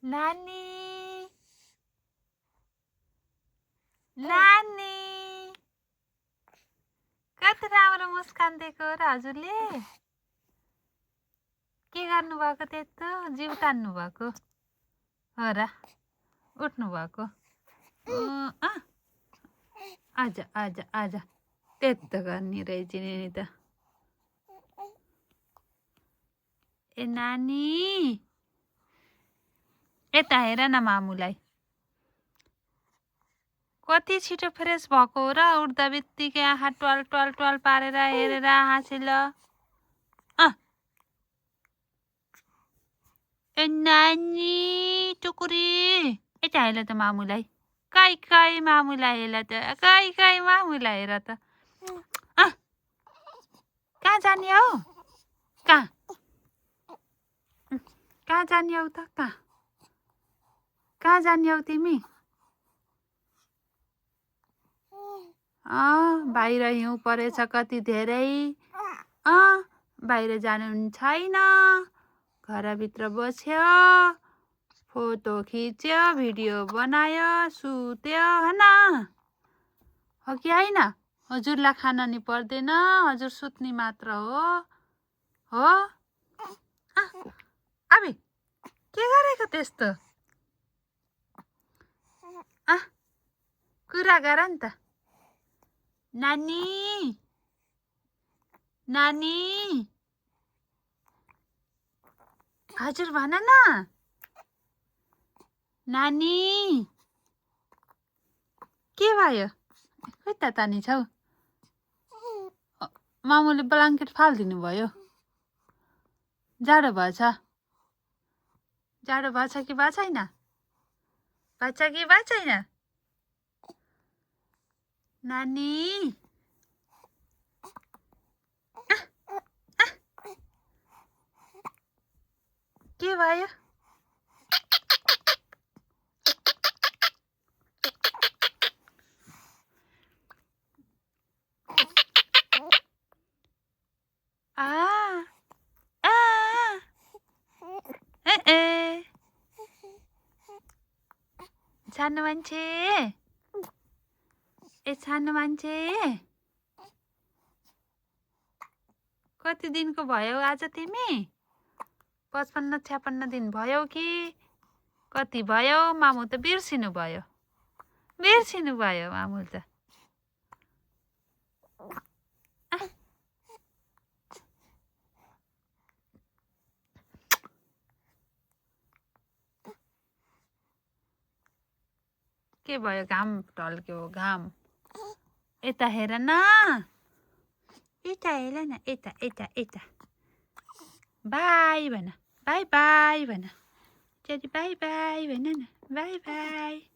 नानी नानी कति राम्रो मुस्कान दिएको र हजुरले के गर्नुभएको त्यस्तो जिउ तान्नु भएको हो र उठ्नु भएको आजा आजा आजा त्यस्तो गर्ने रहेछ नि त ए नानी यता हेर न मामुलाई कति छिटो फ्रेस भएको हो र उठ्दा बित्तिकै आँखा ट्वाल ट्वाल ट्वाल पारेर हेरेर हाँसेल ए नानी टुकुरी यता हेर त मामुलाई काई काई मामुलाई हेर त काई काई मामुलाई हेर त कहाँ जाने हौ कहाँ जाने हौ त कहाँ जाने हौ तिमी बाहिर हिउँ परेछ कति धेरै बाहिर जानु छैन घरभित्र बस्यो फोटो खिच्यो भिडियो बनायो सुत्यो हैन हो कि होइन हजुरलाई खान नि पर्दैन हजुर सुत्ने मात्र हो अबे के गरेको त्यस्तो कुरा गर नि त नानी नानी हजुर भन न नानी के भयो खोइ त तानी छौ मामुले ब्ल्याङ्केट फालिदिनु भयो जाडो भएछ कि भएको छैन कि भएको छैन नानी के भयो सानो मान्छे सानो मान्छे कति दिनको भयो आज तिमी 55-56 दिन भयो कि कति भयो मामु त बिर्सिनु भयो मामु त के भयो घाम ढल्क्यो घाम यता हेर न यता हेर न यता बाई भन बाई बाई भन बाई बाई भन न बाई बाई